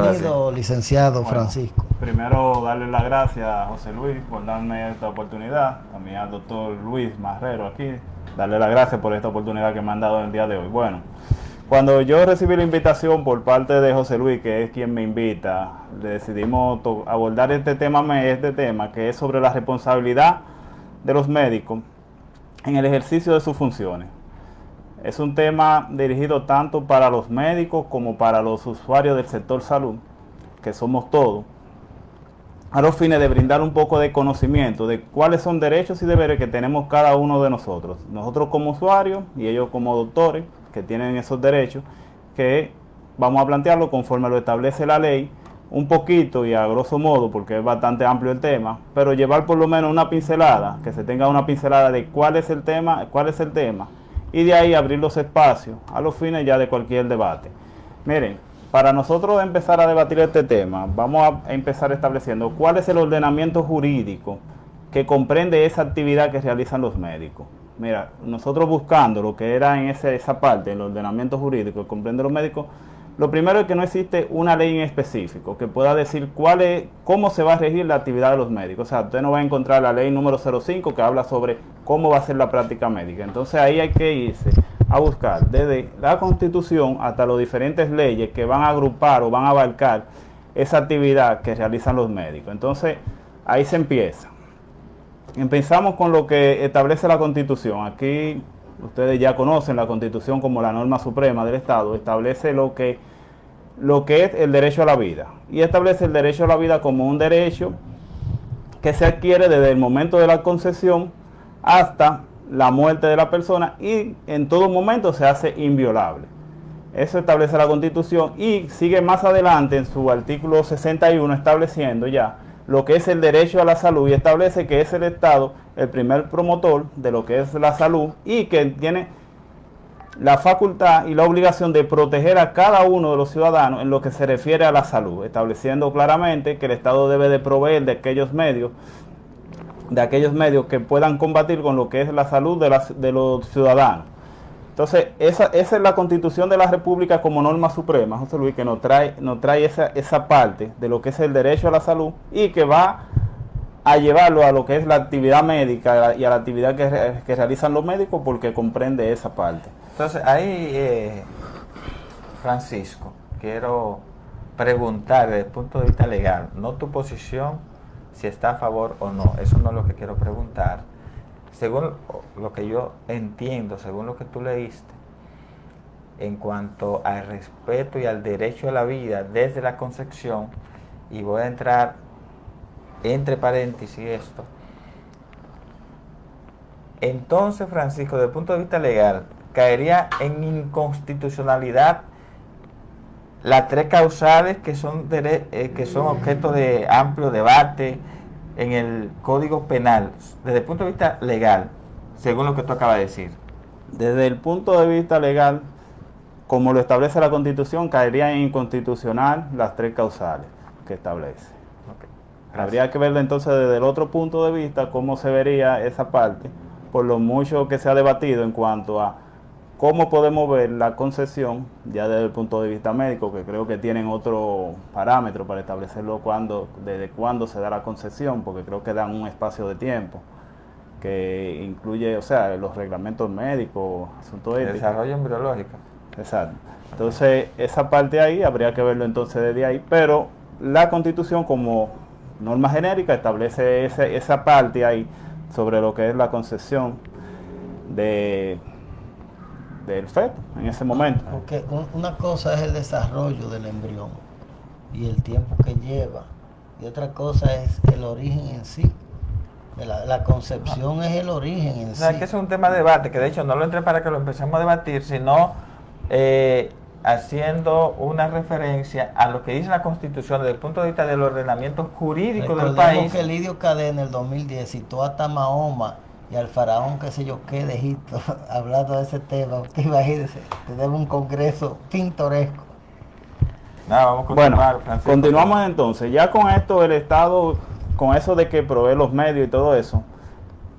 Bienvenido, licenciado Francisco. Primero, darle las gracias a José Luis por darme esta oportunidad, también al doctor Luis Marrero aquí, darle las gracias por esta oportunidad que me han dado el día de hoy. Bueno, cuando yo recibí la invitación por parte de José Luis, que es quien me invita, decidimos abordar este tema que es sobre la responsabilidad de los médicos en el ejercicio de sus funciones. Es un tema dirigido tanto para los médicos como para los usuarios del sector salud, que somos todos, a los fines de brindar un poco de conocimiento de cuáles son derechos y deberes que tenemos cada uno de nosotros. Nosotros como usuarios y ellos como doctores que tienen esos derechos, que vamos a plantearlo conforme lo establece la ley, un poquito y a grosso modo, porque es bastante amplio el tema, pero llevar por lo menos una pincelada, que se tenga una pincelada de cuál es el tema, y de ahí abrir los espacios a los fines ya de cualquier debate. Miren, para nosotros empezar a debatir este tema, vamos a empezar estableciendo cuál es el ordenamiento jurídico que comprende esa actividad que realizan los médicos. Mira, nosotros buscando lo que era en esa parte, el ordenamiento jurídico que comprende los médicos, lo primero es que no existe una ley en específico que pueda decir cómo se va a regir la actividad de los médicos. O sea, usted no va a encontrar la ley número 05 que habla sobre cómo va a ser la práctica médica. Entonces ahí hay que irse a buscar desde la Constitución hasta las diferentes leyes que van a agrupar o van a abarcar esa actividad que realizan los médicos. Entonces ahí se empieza. Empezamos con lo que establece la Constitución. Aquí ustedes ya conocen la Constitución como la norma suprema del Estado, establece lo que es el derecho a la vida, y establece el derecho a la vida como un derecho que se adquiere desde el momento de la concepción hasta la muerte de la persona y en todo momento se hace inviolable. Eso establece la Constitución y sigue más adelante en su artículo 61 estableciendo ya lo que es el derecho a la salud y establece que es el Estado el primer promotor de lo que es la salud y que tiene la facultad y la obligación de proteger a cada uno de los ciudadanos en lo que se refiere a la salud, estableciendo claramente que el Estado debe de proveer de aquellos medios que puedan combatir con lo que es la salud de los ciudadanos. Entonces, esa es la Constitución de la República como norma suprema, José Luis, que nos trae esa parte de lo que es el derecho a la salud y que va a llevarlo a lo que es la actividad médica y a la actividad que realizan los médicos, porque comprende esa parte. Entonces, ahí, Francisco, quiero preguntar desde el punto de vista legal, no tu posición, si está a favor o no, eso no es lo que quiero preguntar. Según lo que yo entiendo, según lo que tú leíste, en cuanto al respeto y al derecho a la vida desde la concepción, y voy a entrar entre paréntesis esto, entonces, Francisco, desde el punto de vista legal, caería en inconstitucionalidad las tres causales que son objeto de amplio debate en el Código Penal, desde el punto de vista legal, según lo que tú acabas de decir. Desde el punto de vista legal, como lo establece la Constitución, caería en inconstitucional las tres causales que establece. Okay. Habría que verlo entonces desde el otro punto de vista, cómo se vería esa parte, por lo mucho que se ha debatido en cuanto a cómo podemos ver la concesión, ya desde el punto de vista médico, que creo que tienen otro parámetro para establecerlo desde cuándo se da la concesión, porque creo que dan un espacio de tiempo que incluye, o sea, los reglamentos médicos, asuntos de desarrollo embriológico. Exacto. Entonces, esa parte ahí habría que verlo entonces desde ahí, pero la Constitución como norma genérica establece esa parte ahí sobre lo que es la concesión del feto en ese momento. Porque una cosa es el desarrollo del embrión y el tiempo que lleva, y otra cosa es el origen en sí. La concepción es el origen en sí. Que es un tema de debate, que de hecho no lo entré para que lo empecemos a debatir, sino haciendo una referencia a lo que dice la Constitución desde el punto de vista del ordenamiento jurídico del país. Que Lidio Cadena en el 2010 citó hasta Mahoma y al faraón, qué sé yo qué, de Egipto, hablando de ese tema, que imagínense, tenemos un congreso pintoresco. Vamos a continuar, bueno, Francisco. Continuamos entonces, ya con esto el Estado, con eso de que provee los medios y todo eso,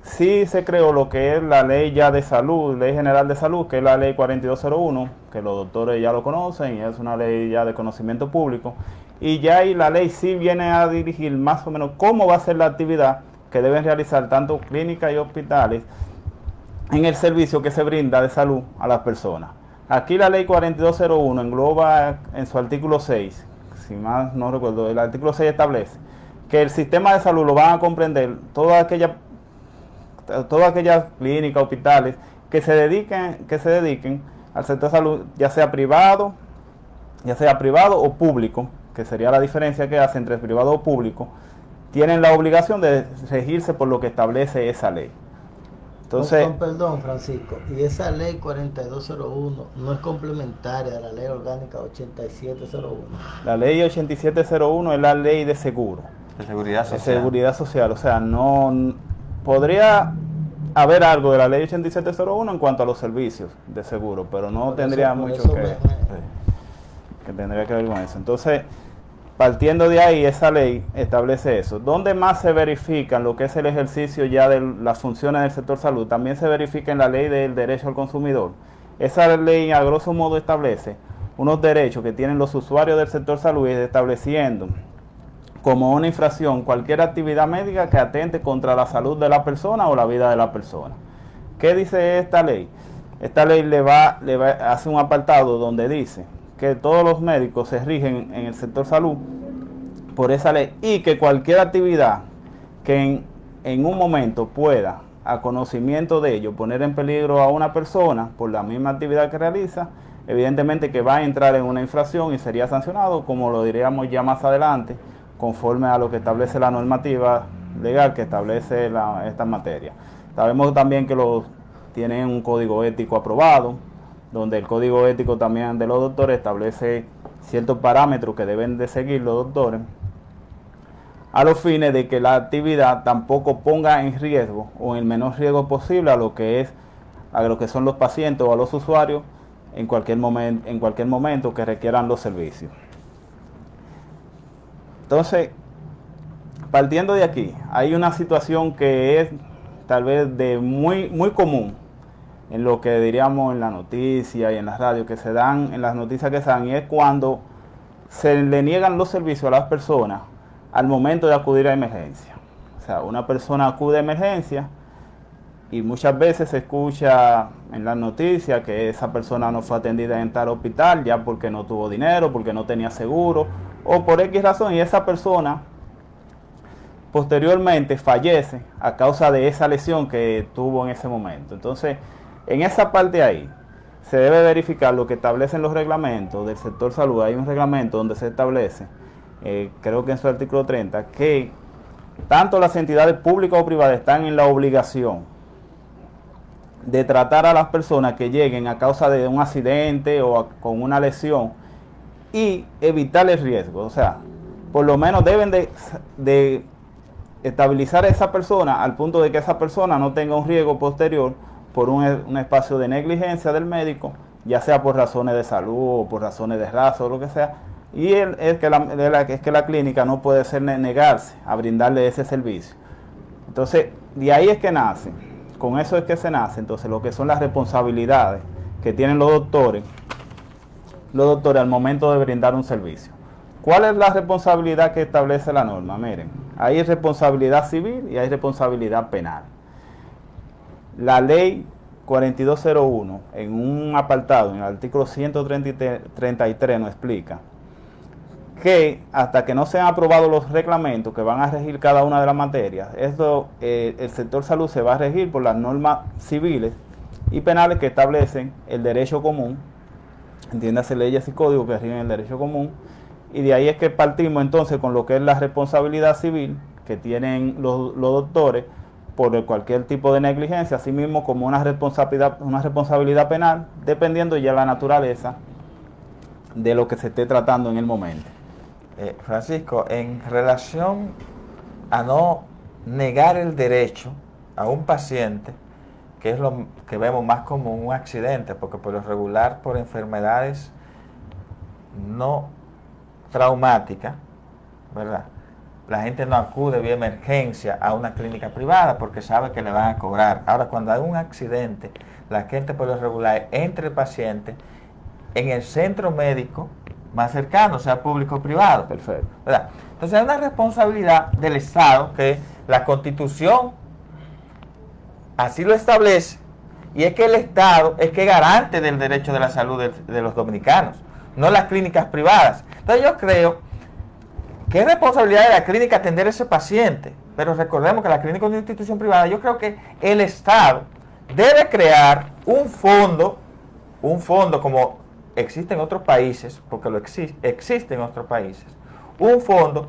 sí se creó lo que es la ley ya de salud, ley general de salud, que es la ley 4201, que los doctores ya lo conocen y es una ley ya de conocimiento público. Y ya ahí la ley sí viene a dirigir más o menos cómo va a ser la actividad que deben realizar tanto clínicas y hospitales en el servicio que se brinda de salud a las personas. Aquí la ley 4201 engloba en su artículo 6, si más no recuerdo, el artículo 6 establece que el sistema de salud lo van a comprender todas aquellas clínicas, hospitales que se dediquen al sector de salud, ya sea privado o público, que sería la diferencia que hace entre privado o público, tienen la obligación de regirse por lo que establece esa ley. Entonces, perdón, Francisco, y esa ley 4201 no es complementaria a la ley orgánica 8701. La ley 8701 es la ley de seguro. De seguridad social. De seguridad social, o sea, no podría haber algo de la ley 8701 en cuanto a los servicios de seguro, pero no tendría mucho que tendría que ver con eso. Entonces, partiendo de ahí, esa ley establece eso. ¿Dónde más se verifica lo que es el ejercicio ya de las funciones del sector salud? También se verifica en la ley del derecho al consumidor. Esa ley, a grosso modo, establece unos derechos que tienen los usuarios del sector salud, estableciendo como una infracción cualquier actividad médica que atente contra la salud de la persona o la vida de la persona. ¿Qué dice esta ley? Esta ley hace un apartado donde dice que todos los médicos se rigen en el sector salud por esa ley y que cualquier actividad que en un momento pueda, a conocimiento de ello, poner en peligro a una persona por la misma actividad que realiza, evidentemente que va a entrar en una infracción y sería sancionado, como lo diríamos ya más adelante, conforme a lo que establece la normativa legal que establece esta materia. Sabemos también que tienen un código ético aprobado, donde el código ético también de los doctores establece ciertos parámetros que deben de seguir los doctores a los fines de que la actividad tampoco ponga en riesgo o en el menor riesgo posible a lo que son los pacientes o a los usuarios en cualquier momento que requieran los servicios. Entonces, partiendo de aquí, hay una situación que es tal vez de muy común en lo que diríamos en la noticia y en las radios que se dan, en las noticias que se dan, y es cuando se le niegan los servicios a las personas al momento de acudir a emergencia. O sea, una persona acude a emergencia y muchas veces se escucha en las noticias que esa persona no fue atendida en tal hospital ya porque no tuvo dinero, porque no tenía seguro o por X razón, y esa persona posteriormente fallece a causa de esa lesión que tuvo en ese momento. Entonces, en esa parte ahí, se debe verificar lo que establecen los reglamentos del sector salud. Hay un reglamento donde se establece, creo que en su artículo 30, que tanto las entidades públicas o privadas están en la obligación de tratar a las personas que lleguen a causa de un accidente o con una lesión y evitar el riesgo. O sea, por lo menos deben de estabilizar a esa persona al punto de que esa persona no tenga un riesgo posterior por un espacio de negligencia del médico, ya sea por razones de salud o por razones de raza o lo que sea, y es que la clínica no puede negarse a brindarle ese servicio. Entonces, de ahí es que nace, con eso es que se nace, entonces lo que son las responsabilidades que tienen los doctores al momento de brindar un servicio. ¿Cuál es la responsabilidad que establece la norma? Miren, hay responsabilidad civil y hay responsabilidad penal. La ley 4201, en un apartado, en el artículo 133, nos explica que hasta que no sean aprobados los reglamentos que van a regir cada una de las materias, el sector salud se va a regir por las normas civiles y penales que establecen el derecho común, entiéndase leyes y códigos que rigen el derecho común, y de ahí es que partimos entonces con lo que es la responsabilidad civil que tienen los doctores por cualquier tipo de negligencia, así mismo como una responsabilidad penal, dependiendo ya la naturaleza de lo que se esté tratando en el momento. Francisco, en relación a no negar el derecho a un paciente, que es lo que vemos más como un accidente, porque por lo regular por enfermedades no traumáticas, ¿verdad? la gente no acude vía emergencia a una clínica privada porque sabe que le van a cobrar. Ahora, cuando hay un accidente, la gente por lo regular entre el paciente en el centro médico más cercano, sea público o privado. Perfecto. ¿Verdad? Entonces hay una responsabilidad del Estado que la Constitución así lo establece, y es que el Estado es que garante del derecho de la salud de los dominicanos, no las clínicas privadas. Entonces yo creo que es responsabilidad de la clínica atender a ese paciente, pero recordemos que la clínica es una institución privada. Yo creo que el Estado debe crear un fondo como existe en otros países, porque existe en otros países, un fondo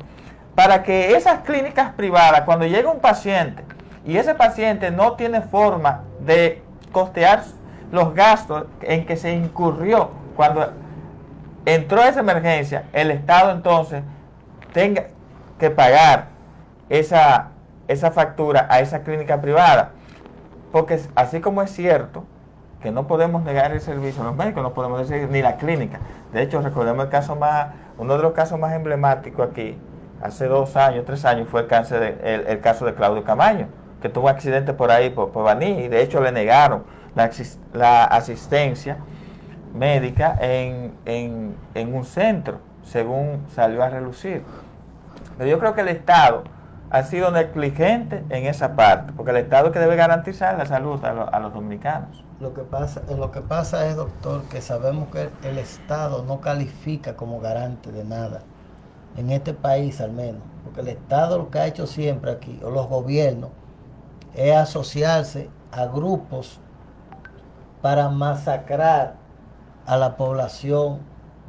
para que esas clínicas privadas, cuando llega un paciente y ese paciente no tiene forma de costear los gastos en que se incurrió cuando entró esa emergencia, el Estado entonces tenga que pagar esa factura a esa clínica privada. Porque así como es cierto que no podemos negar el servicio, los médicos no podemos decir, ni la clínica. De hecho, recordemos uno de los casos más emblemáticos aquí, hace 2 años, 3 años, fue el caso de Claudio Camaño, que tuvo un accidente por ahí, por Baní, y de hecho le negaron la asistencia médica en un centro, según salió a relucir. Pero yo creo que el Estado ha sido negligente en esa parte, porque el Estado es que debe garantizar la salud a los dominicanos. Lo que pasa es, doctor, que sabemos que el Estado no califica como garante de nada, en este país al menos, porque el Estado lo que ha hecho siempre aquí, o los gobiernos, es asociarse a grupos para masacrar a la población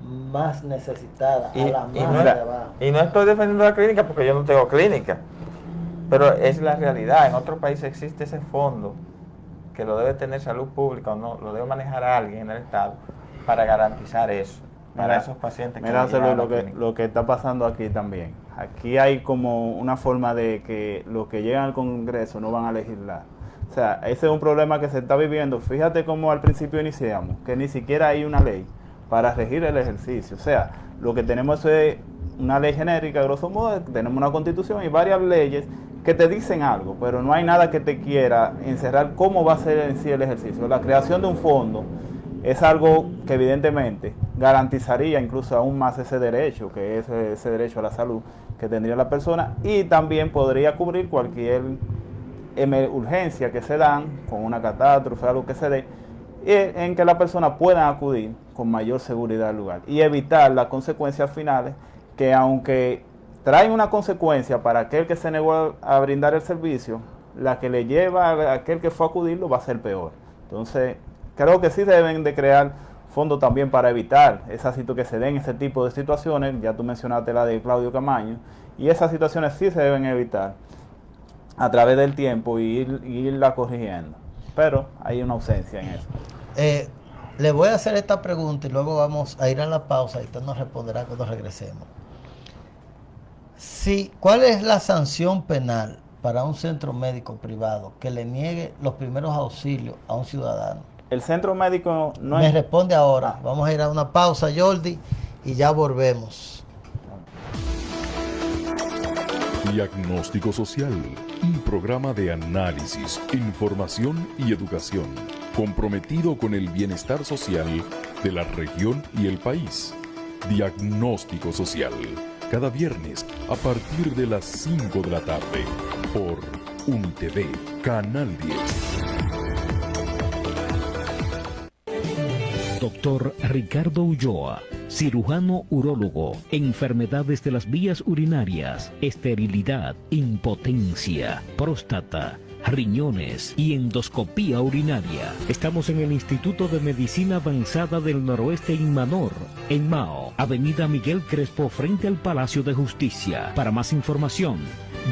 más necesitada, a la más de abajo. Y no estoy defendiendo la clínica porque yo no tengo clínica, pero es la realidad. En otros países existe ese fondo que lo debe tener salud pública o no, lo debe manejar alguien en el Estado para garantizar eso, para esos pacientes que lo que está pasando aquí también. Aquí hay como una forma de que los que llegan al Congreso no van a legislar. O sea, ese es un problema que se está viviendo. Fíjate cómo al principio iniciamos, que ni siquiera hay una ley para regir el ejercicio. O sea, lo que tenemos es una ley genérica, grosso modo, tenemos una constitución y varias leyes que te dicen algo, pero no hay nada que te quiera encerrar cómo va a ser en sí el ejercicio. La creación de un fondo es algo que evidentemente garantizaría incluso aún más ese derecho, que es ese derecho a la salud que tendría la persona, y también podría cubrir cualquier urgencia que se dan con una catástrofe, algo que se dé, en que la persona pueda acudir con mayor seguridad al lugar y evitar las consecuencias finales que, aunque traen una consecuencia para aquel que se negó a brindar el servicio, la que le lleva a aquel que fue a acudirlo va a ser peor. Entonces, creo que sí deben de crear fondos también para evitar que se den ese tipo de situaciones. Ya tú mencionaste la de Claudio Camaño, y esas situaciones sí se deben evitar a través del tiempo y irla corrigiendo. Pero hay una ausencia en eso. Le voy a hacer esta pregunta y luego vamos a ir a la pausa y usted nos responderá cuando regresemos. Sí, ¿cuál es la sanción penal para un centro médico privado que le niegue los primeros auxilios a un ciudadano? El centro médico no Me responde ahora. Vamos a ir a una pausa, Jordi, y ya volvemos. Diagnóstico Social, un programa de análisis, información y educación, comprometido con el bienestar social de la región y el país. Diagnóstico Social, cada viernes a partir de las 5 de la tarde, por UniTV, Canal 10. Doctor Ricardo Ulloa, cirujano urólogo, enfermedades de las vías urinarias, esterilidad, impotencia, próstata, riñones y endoscopía urinaria. Estamos en el Instituto de Medicina Avanzada del Noroeste Inmanor, en Mao, Avenida Miguel Crespo, frente al Palacio de Justicia. Para más información,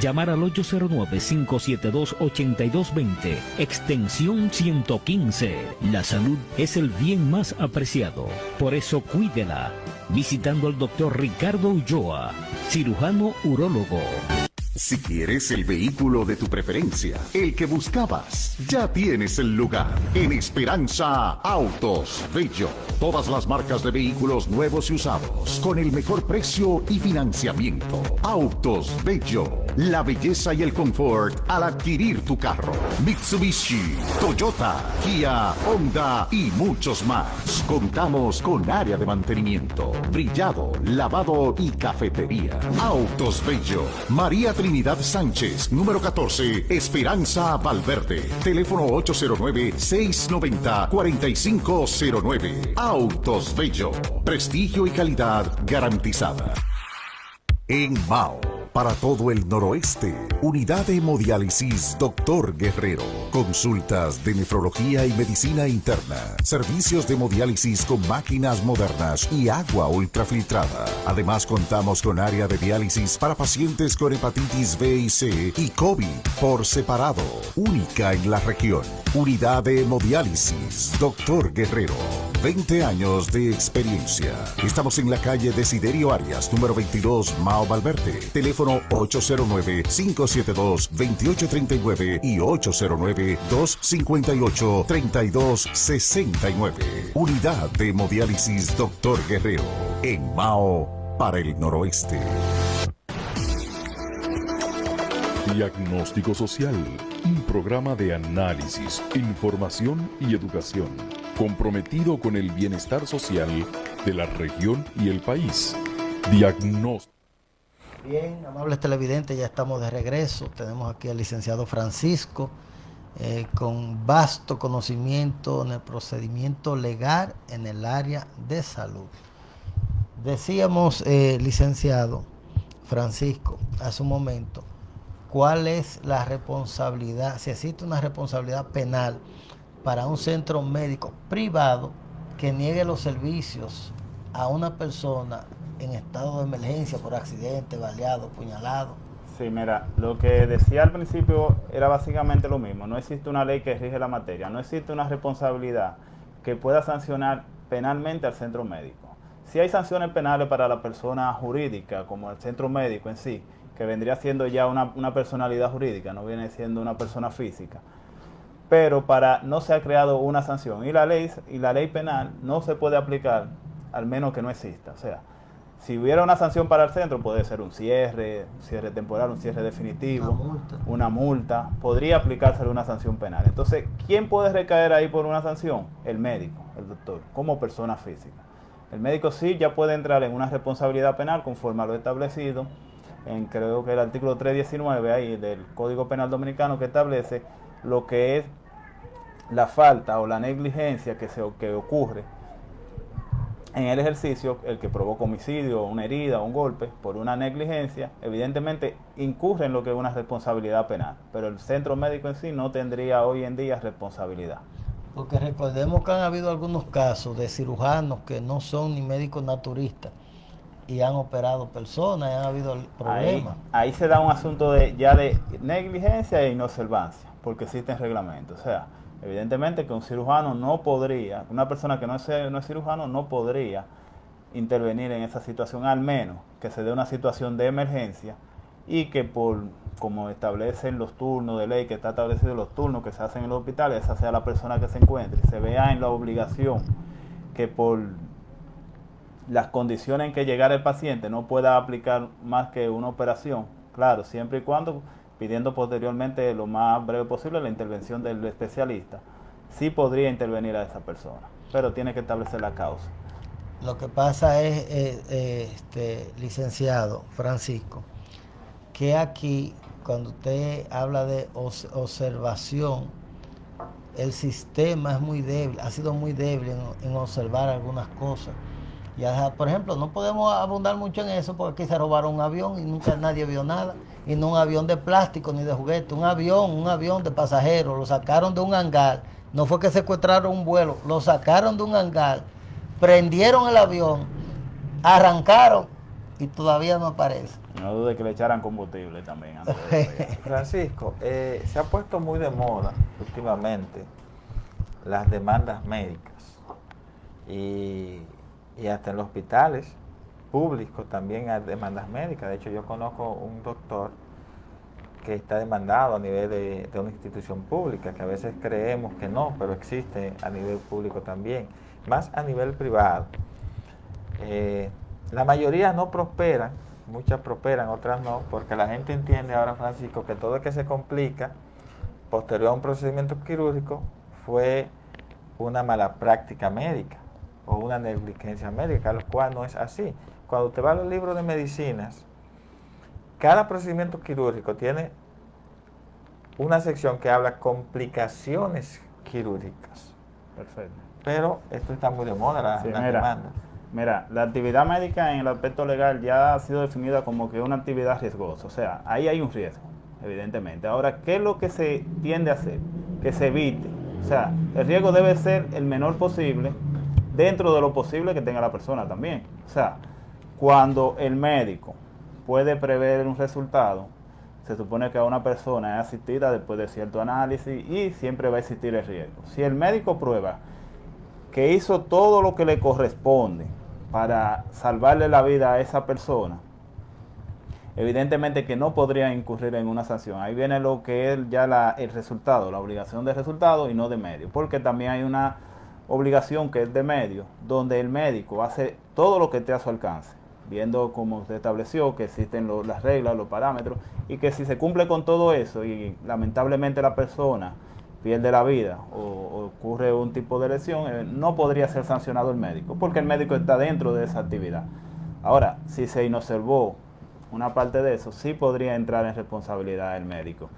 llamar al 809-572-8220, extensión 115. La salud es el bien más apreciado, por eso cuídela, visitando al doctor Ricardo Ulloa, cirujano urólogo. Si quieres el vehículo de tu preferencia, el que buscabas, ya tienes el lugar. En Esperanza Autos Bello. Todas las marcas de vehículos nuevos y usados, con el mejor precio y financiamiento. Autos Bello. La belleza y el confort al adquirir tu carro. Mitsubishi, Toyota, Kia, Honda y muchos más. Contamos con área de mantenimiento, brillado, lavado y cafetería. Autos Bello. María Trinidad Sánchez, número 14, Esperanza Valverde. Teléfono 809-690-4509. Autos Bello. Prestigio y calidad garantizada. En Mao, para todo el noroeste, Unidad de Hemodiálisis Dr. Guerrero. Consultas de nefrología y medicina interna. Servicios de hemodiálisis con máquinas modernas y agua ultrafiltrada. Además, contamos con área de diálisis para pacientes con hepatitis B y C y COVID por separado. Única en la región. Unidad de Hemodiálisis Dr. Guerrero. 20 años de experiencia. Estamos en la calle Desiderio Arias, número 22, Mao Valverde. Teléfono 809-572-2839 y 809-258-3269. Unidad de Hemodiálisis Dr. Guerrero. En Mao, para el noroeste. Diagnóstico Social, un programa de análisis, información y educación, comprometido con el bienestar social de la región y el país. Diagnóstico. Bien, amables televidentes, ya estamos de regreso. Tenemos aquí al licenciado Francisco, con vasto conocimiento en el procedimiento legal en el área de salud. Decíamos, licenciado Francisco, hace un momento, ¿cuál es la responsabilidad, si existe una responsabilidad penal para un centro médico privado que niegue los servicios a una persona en estado de emergencia por accidente, baleado, puñalado? Sí, mira, lo que decía al principio era básicamente lo mismo. No existe una ley que rige la materia, no existe una responsabilidad que pueda sancionar penalmente al centro médico. Sí hay sanciones penales para la persona jurídica, como el centro médico en sí, que vendría siendo ya una personalidad jurídica, no viene siendo una persona física. Pero no se ha creado una sanción y la ley penal no se puede aplicar al menos que no exista. O sea, si hubiera una sanción para el centro, puede ser un cierre temporal, un cierre definitivo, una multa, podría aplicársele una sanción penal. Entonces, ¿quién puede recaer ahí por una sanción? El médico, el doctor, como persona física. El médico sí ya puede entrar en una responsabilidad penal conforme a lo establecido en, creo que el artículo 319 ahí del Código Penal Dominicano, que establece lo que es la falta o la negligencia que ocurre en el ejercicio, el que provoca homicidio, una herida, un golpe, por una negligencia, evidentemente incurre en lo que es una responsabilidad penal, pero el centro médico en sí no tendría hoy en día responsabilidad. Porque recordemos que han habido algunos casos de cirujanos que no son ni médicos naturistas y han operado personas y han habido problemas. Ahí se da un asunto ya de negligencia e inobservancia, porque existen reglamentos. O sea, evidentemente que un cirujano no podría, una persona que no es cirujano no podría intervenir en esa situación, al menos que se dé una situación de emergencia y que como establecen los turnos de ley, que está establecido los turnos que se hacen en los hospitales, esa sea la persona que se encuentre, se vea en la obligación que por las condiciones en que llegara el paciente no pueda aplicar más que una operación, claro, siempre y cuando pidiendo posteriormente lo más breve posible la intervención del especialista, sí podría intervenir a esa persona, pero tiene que establecer la causa. Lo que pasa es, licenciado Francisco, que aquí, cuando usted habla de observación, el sistema es muy débil, ha sido muy débil en observar algunas cosas. Ya, por ejemplo, no podemos abundar mucho en eso porque aquí se robaron un avión y nunca nadie vio nada. Y no un avión de plástico ni de juguete, un avión de pasajeros, lo sacaron de un hangar. No fue que secuestraron un vuelo, lo sacaron de un hangar, prendieron el avión, arrancaron y todavía no aparece. No dude que le echaran combustible también. Francisco, se ha puesto muy de moda últimamente las demandas médicas y hasta en los hospitales públicos también hay demandas médicas. De hecho, yo conozco un doctor que está demandado a nivel de una institución pública, que a veces creemos que no, pero existe a nivel público también, más a nivel privado. La mayoría no prosperan, muchas prosperan, otras no, porque la gente entiende ahora, Francisco, que todo lo que se complica posterior a un procedimiento quirúrgico fue una mala práctica médica o una negligencia médica, lo cual no es así. Cuando usted va a los libros de medicinas, cada procedimiento quirúrgico tiene una sección que habla complicaciones quirúrgicas. Perfecto. Pero esto está muy de moda, la demanda. Mira, la actividad médica en el aspecto legal ya ha sido definida como que una actividad riesgosa. O sea, ahí hay un riesgo, evidentemente. Ahora, ¿qué es lo que se tiende a hacer? Que se evite. O sea, el riesgo debe ser el menor posible dentro de lo posible que tenga la persona también. O sea, cuando el médico puede prever un resultado, se supone que a una persona es asistida después de cierto análisis y siempre va a existir el riesgo. Si el médico prueba que hizo todo lo que le corresponde para salvarle la vida a esa persona, evidentemente que no podría incurrir en una sanción. Ahí viene lo que es ya el resultado, la obligación de resultado y no de medio, porque también hay una obligación que es de medio, donde el médico hace todo lo que esté a su alcance, viendo como usted estableció que existen las reglas, los parámetros, y que si se cumple con todo eso y lamentablemente la persona pierde la vida o ocurre un tipo de lesión, no podría ser sancionado el médico, porque el médico está dentro de esa actividad. Ahora, si se inobservó una parte de eso, sí podría entrar en responsabilidad el médico.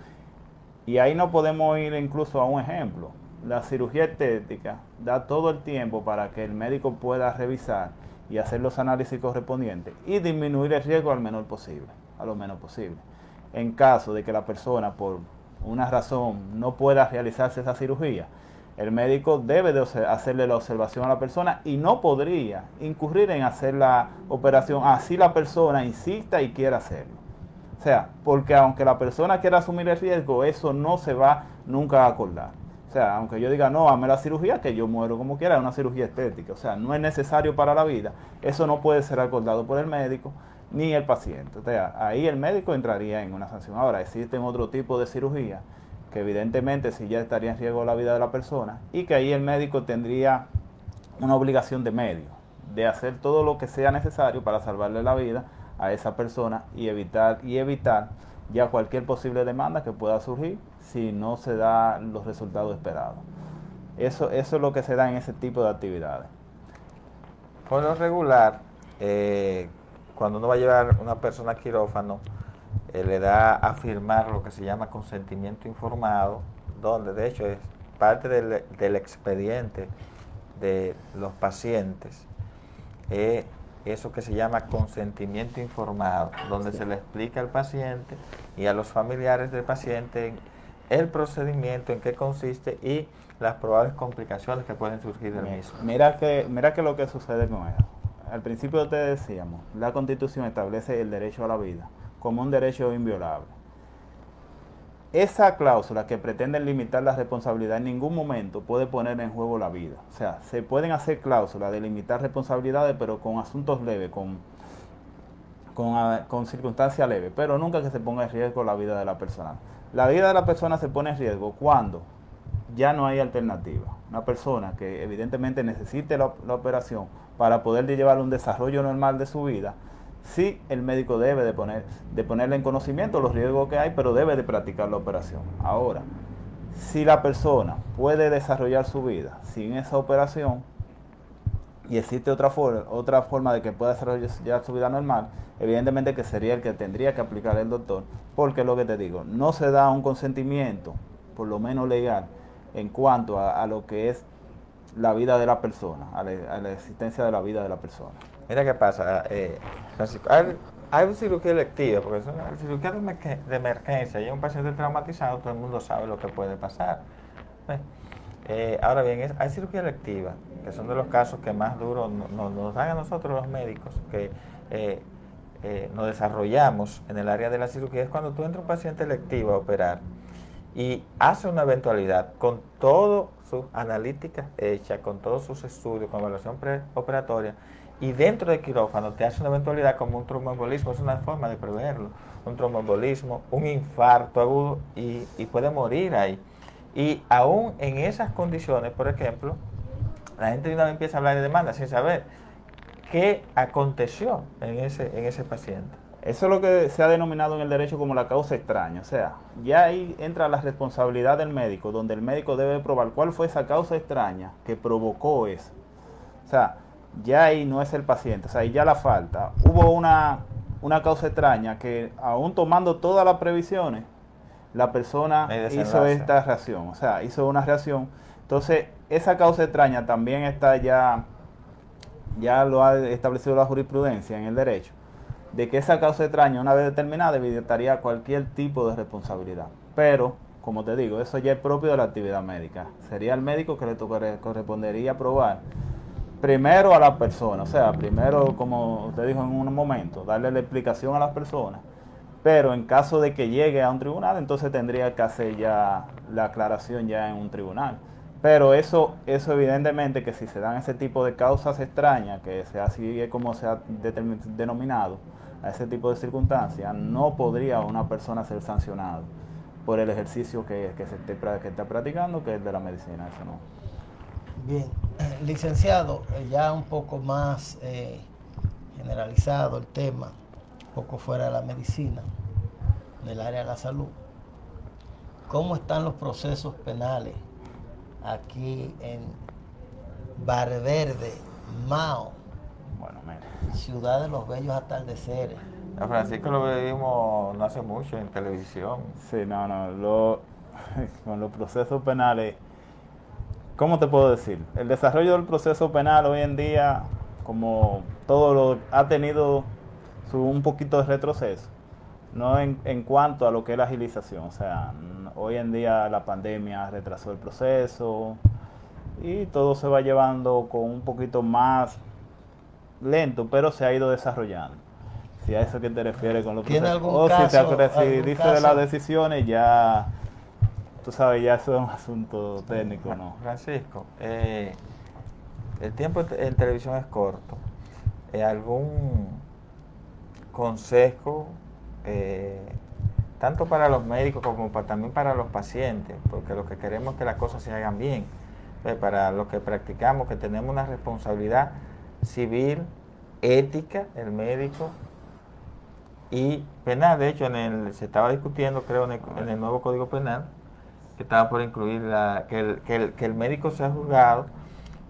Y ahí no podemos ir incluso a un ejemplo. La cirugía estética da todo el tiempo para que el médico pueda revisar y hacer los análisis correspondientes y disminuir el riesgo al menor posible, a lo menos posible. En caso de que la persona por una razón no pueda realizarse esa cirugía, el médico debe de hacerle la observación a la persona y no podría incurrir en hacer la operación así la persona insista y quiera hacerlo. O sea, porque aunque la persona quiera asumir el riesgo, eso no se va nunca a acordar. O sea, aunque yo diga, no, hazme la cirugía, que yo muero como quiera, es una cirugía estética. O sea, no es necesario para la vida. Eso no puede ser acordado por el médico ni el paciente. O sea, ahí el médico entraría en una sanción. Ahora, existen otro tipo de cirugía que evidentemente sí ya estaría en riesgo la vida de la persona y que ahí el médico tendría una obligación de medio, de hacer todo lo que sea necesario para salvarle la vida a esa persona y evitar ya cualquier posible demanda que pueda surgir si no se da los resultados esperados. Eso es lo que se da en ese tipo de actividades. Por lo regular, cuando uno va a llevar una persona a quirófano, le da a firmar lo que se llama consentimiento informado, donde de hecho es parte del expediente de los pacientes, eso que se llama consentimiento informado, donde se le explica al paciente y a los familiares del paciente el procedimiento, en qué consiste y las probables complicaciones que pueden surgir del mismo. Mira que lo que sucede con eso. Al principio te decíamos, la Constitución establece el derecho a la vida como un derecho inviolable. Esa cláusula que pretende limitar la responsabilidad en ningún momento puede poner en juego la vida. O sea, se pueden hacer cláusulas de limitar responsabilidades, pero con asuntos leves, con circunstancias leves, pero nunca que se ponga en riesgo la vida de la persona. La vida de la persona se pone en riesgo cuando ya no hay alternativa. Una persona que evidentemente necesite la operación para poder llevar un desarrollo normal de su vida, sí, el médico debe de ponerle en conocimiento los riesgos que hay, pero debe de practicar la operación. Ahora, si la persona puede desarrollar su vida sin esa operación y existe otra forma de que pueda desarrollar su vida normal, evidentemente que sería el que tendría que aplicar el doctor, porque es lo que te digo, no se da un consentimiento, por lo menos legal, en cuanto a lo que es la vida de la persona, a la existencia de la vida de la persona. Mira qué pasa, Francisco, hay cirugía electiva, porque es una cirugía de emergencia y un paciente traumatizado, todo el mundo sabe lo que puede pasar. Ahora bien, hay cirugía electiva, que son de los casos que más duro nos dan a nosotros los médicos, que nos desarrollamos en el área de la cirugía, es cuando tú entras un paciente electivo a operar y hace una eventualidad con todas sus analíticas hechas, con todos sus estudios, con evaluación preoperatoria, y dentro del quirófano te hace una eventualidad como un tromboembolismo, es una forma de preverlo, un tromboembolismo, un infarto agudo y puede morir ahí. Y aún en esas condiciones, por ejemplo, la gente de una vez empieza a hablar de demanda sin saber qué aconteció en ese paciente. Eso es lo que se ha denominado en el derecho como la causa extraña. O sea, ya ahí entra la responsabilidad del médico, donde el médico debe probar cuál fue esa causa extraña que provocó eso. O sea, ya ahí no es el paciente, o sea, ahí ya la falta. Hubo una causa extraña que, aún tomando todas las previsiones, la persona hizo esta reacción, o sea, hizo una reacción. Entonces, esa causa extraña también está ya lo ha establecido la jurisprudencia en el derecho, de que esa causa extraña, una vez determinada, evitaría cualquier tipo de responsabilidad. Pero, como te digo, eso ya es propio de la actividad médica. Sería el médico que le correspondería probar primero a la persona, o sea, primero, como usted dijo en un momento, darle la explicación a las personas, pero en caso de que llegue a un tribunal, entonces tendría que hacer ya la aclaración ya en un tribunal. Pero eso evidentemente que si se dan ese tipo de causas extrañas, que sea así como se ha denominado, a ese tipo de circunstancias, no podría una persona ser sancionada por el ejercicio que está practicando, que es de la medicina, eso no. Bien, licenciado, ya un poco más generalizado el tema, un poco fuera de la medicina, del área de la salud. ¿Cómo están los procesos penales aquí en Valverde, Mao, Bueno, mira, ciudad de los bellos atardeceres? A Francisco lo vimos no hace mucho en televisión. sí, con los procesos penales, ¿cómo te puedo decir? El desarrollo del proceso penal hoy en día, como todo ha tenido un poquito de retroceso, no en cuanto a lo que es la agilización. O sea, hoy en día la pandemia retrasó el proceso y todo se va llevando con un poquito más lento, pero se ha ido desarrollando. Si a eso que te refieres con los ¿Tiene procesos. algún O caso, si dice de las decisiones, ya, tú sabes, ya eso es un asunto técnico, ¿no? Francisco, el tiempo en televisión es corto. ¿Algún consejo, tanto para los médicos como también para los pacientes? Porque lo que queremos es que las cosas se hagan bien. Para los que practicamos, que tenemos una responsabilidad civil, ética, el médico, y penal. De hecho, se estaba discutiendo, creo, en el nuevo Código Penal, que estaba por incluir que el médico sea juzgado,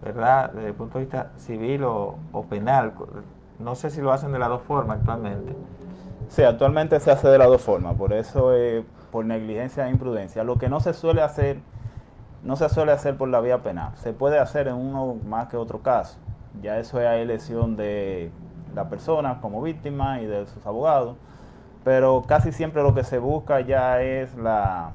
¿verdad?, desde el punto de vista civil o penal. No sé si lo hacen de las dos formas actualmente. Sí, actualmente se hace de las dos formas, por eso por negligencia e imprudencia. Lo que no se suele hacer por la vía penal. Se puede hacer en uno más que otro caso. Ya eso es elección de la persona como víctima y de sus abogados, pero casi siempre lo que se busca ya es la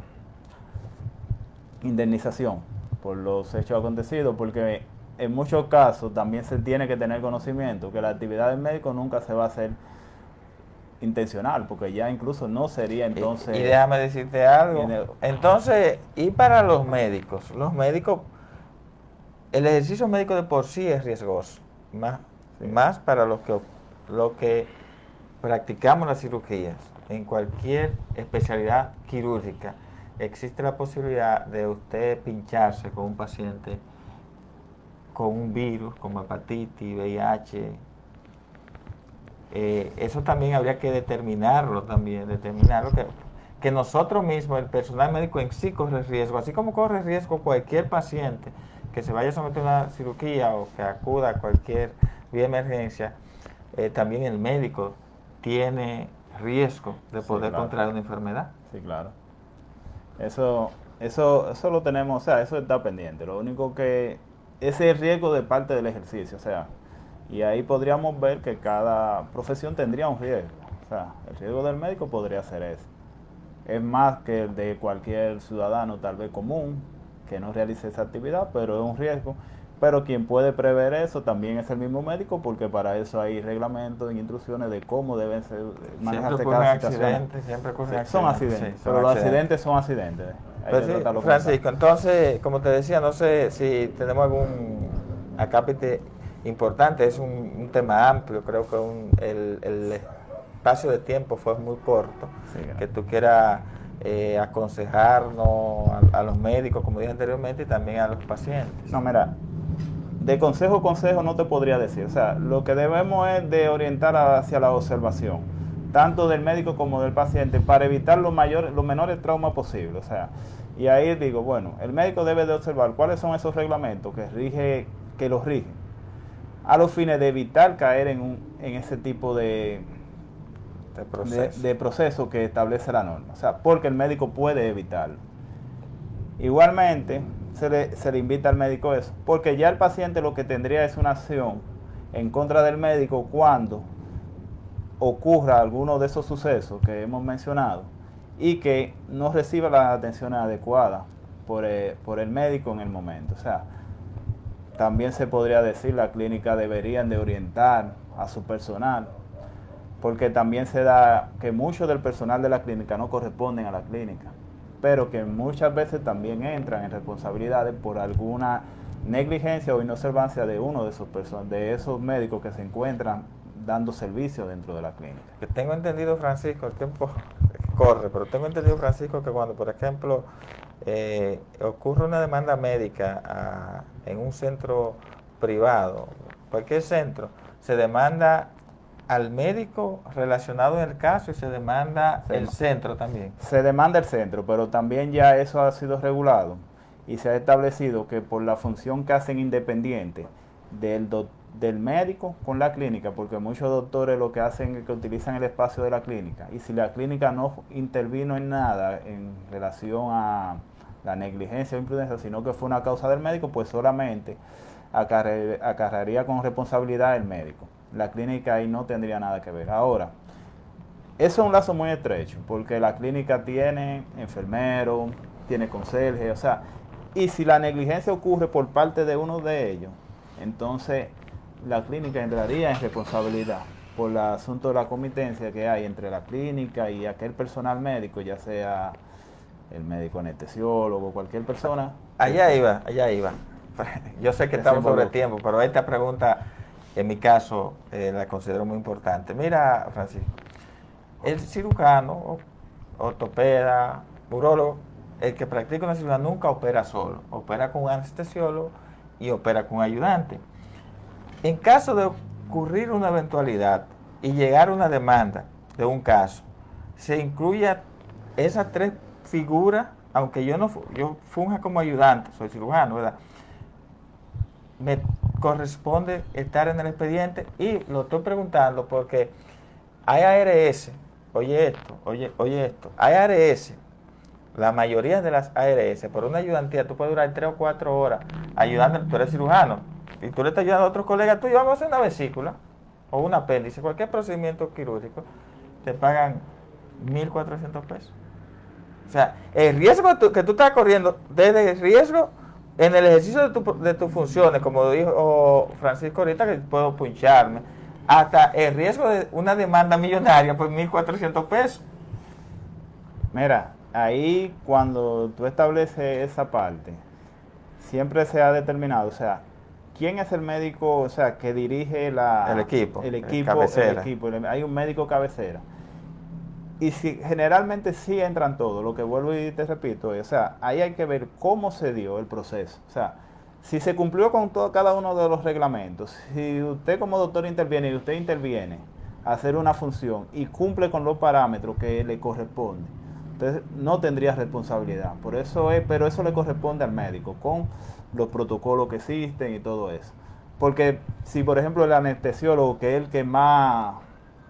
indemnización por los hechos acontecidos, porque en muchos casos también se tiene que tener conocimiento que la actividad del médico nunca se va a hacer intencional, porque ya incluso no sería entonces... Y déjame decirte algo. Entonces, y para los médicos, el ejercicio médico de por sí es riesgoso, más para los que practicamos las cirugías. En cualquier especialidad quirúrgica existe la posibilidad de usted pincharse con un paciente con un virus como hepatitis, VIH. Eso también habría que determinarlo que nosotros mismos, el personal médico en sí, corre riesgo, así como corre riesgo cualquier paciente que se vaya a someter a una cirugía o que acuda a cualquier vía de emergencia. También el médico tiene riesgo de poder contraer una enfermedad. Sí, claro. Eso lo tenemos, o sea, eso está pendiente. Lo único que ese es riesgo de parte del ejercicio, o sea, y ahí podríamos ver que cada profesión tendría un riesgo. O sea, el riesgo del médico podría ser ese. Es más que el de cualquier ciudadano tal vez común que no realice esa actividad, pero es un riesgo. Pero quien puede prever eso también es el mismo médico, porque para eso hay reglamentos y instrucciones de cómo deben ser manejarse cada situación. Siempre ocurren accidentes. Son accidentes, Sí, pero los accidentes son accidentes. Pues sí, Francisco, entonces, como te decía, no sé si tenemos algún acápite importante, es un tema amplio, creo que el espacio de tiempo fue muy corto, Sí, que tú quieras aconsejarnos a los médicos, como dije anteriormente, y también a los pacientes. No, mira, de consejo no te podría decir. O sea, lo que debemos es de orientar hacia la observación, tanto del médico como del paciente, para evitar los menores traumas posibles. O sea, y ahí digo, bueno, el médico debe de observar cuáles son esos reglamentos que los rigen, a los fines de evitar caer en ese tipo de proceso que establece la norma. O sea, porque el médico puede evitarlo. Igualmente, se le invita al médico eso, porque ya el paciente lo que tendría es una acción en contra del médico cuando ocurra alguno de esos sucesos que hemos mencionado y que no reciba las atenciones adecuadas por el médico en el momento. O sea, también se podría decir la clínica deberían de orientar a su personal, porque también se da que mucho del personal de la clínica no corresponden a la clínica, pero que muchas veces también entran en responsabilidades por alguna negligencia o inobservancia de uno de esos médicos que se encuentran dando servicio dentro de la clínica. Que tengo entendido, Francisco, el tiempo corre, pero tengo entendido, Francisco, que cuando, por ejemplo, ocurre una demanda médica en un centro privado, cualquier centro, se demanda al médico relacionado en el caso y se demanda el centro también. Se demanda el centro, pero también ya eso ha sido regulado y se ha establecido que por la función que hacen independiente del médico con la clínica, porque muchos doctores lo que hacen es que utilizan el espacio de la clínica, y si la clínica no intervino en nada en relación a la negligencia o imprudencia, sino que fue una causa del médico, pues solamente acarrearía con responsabilidad el médico. La clínica ahí no tendría nada que ver. Ahora, eso es un lazo muy estrecho, porque la clínica tiene enfermeros, tiene conserje, o sea, y si la negligencia ocurre por parte de uno de ellos, entonces la clínica entraría en responsabilidad por el asunto de la comitencia que hay entre la clínica y aquel personal médico, ya sea el médico anestesiólogo, cualquier persona. Allá iba. Yo sé que estamos sobre tiempo, pero esta pregunta, en mi caso, la considero muy importante. Mira, Francisco, el cirujano, ortopeda, urólogo, el que practica una cirugía nunca opera solo, opera con un anestesiólogo y opera con un ayudante. En caso de ocurrir una eventualidad y llegar a una demanda de un caso, se incluye esas tres figuras, aunque yo funja como ayudante, soy cirujano, ¿verdad? Me corresponde estar en el expediente, y lo estoy preguntando porque hay ARS, oye esto, hay ARS, la mayoría de las ARS, por una ayudantía tú puedes durar 3 o 4 horas ayudando. Tú eres cirujano y tú le estás ayudando a otros colegas tuyos, vamos a hacer una vesícula o un apéndice, cualquier procedimiento quirúrgico, te pagan 1.400 pesos. O sea, el riesgo que tú estás corriendo, desde el riesgo en el ejercicio de tus funciones, como dijo Francisco ahorita, que puedo puncharme, hasta el riesgo de una demanda millonaria por 1.400 pesos. Mira, ahí cuando tú estableces esa parte, siempre se ha determinado, o sea, quién es el médico, o sea, que dirige el equipo, hay un médico cabecera. Y generalmente sí entran todos, lo que vuelvo y te repito, o sea, ahí hay que ver cómo se dio el proceso. O sea, si se cumplió con cada uno de los reglamentos, si usted como doctor interviene y usted interviene a hacer una función y cumple con los parámetros que le corresponde, entonces no tendría responsabilidad. Pero eso le corresponde al médico, con los protocolos que existen y todo eso. Porque si por ejemplo el anestesiólogo, que es el que más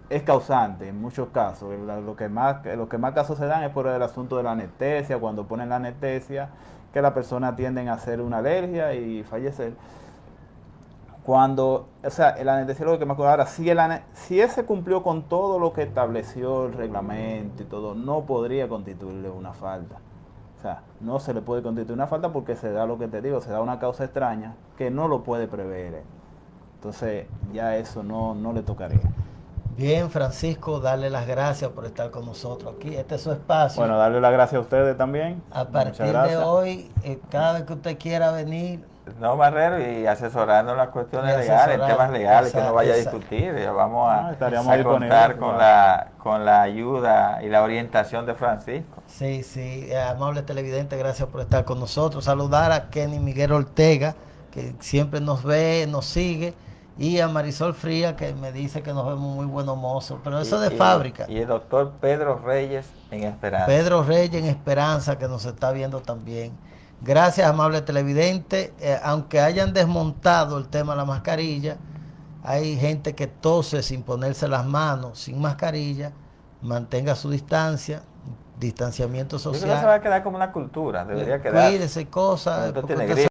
es causante en muchos casos, lo que más casos se dan es por el asunto de la anestesia, cuando ponen la anestesia, que la persona tienden a hacer una alergia y fallecer. O sea, el anestesiólogo que me acuerdo ahora, si ese cumplió con todo lo que estableció el reglamento y todo, no podría constituirle una falta. O sea, no se le puede constituir una falta porque se da lo que te digo, se da una causa extraña que no lo puede prever. Entonces, ya eso no le tocaría. Bien, Francisco, darle las gracias por estar con nosotros aquí. Este es su espacio. Bueno, darle las gracias a ustedes también. A partir de hoy, cada vez que usted quiera venir, No, Marrero, y asesorando las cuestiones Y legales, asesorar, temas legales que no vaya a exacto. discutir. Vamos estaríamos a disponibles, contar claro. con la ayuda y la orientación de Francisco. Sí, sí, amable televidente, gracias por estar con nosotros. Saludar a Kenny Miguel Ortega, que siempre nos ve, nos sigue, y a Marisol Fría, que me dice que nos vemos muy buenos mozos, pero eso es de fábrica. Y el doctor Pedro Reyes en Esperanza. Pedro Reyes en Esperanza, que nos está viendo también. Gracias, amable televidente. Aunque hayan desmontado el tema de la mascarilla, hay gente que tose sin ponerse las manos, sin mascarilla. Mantenga su distancia, distanciamiento Yo creo que se va social. a quedar como una cultura, debería quedar. Cuídese, cosas. Cuando usted porque tiene usted gripe,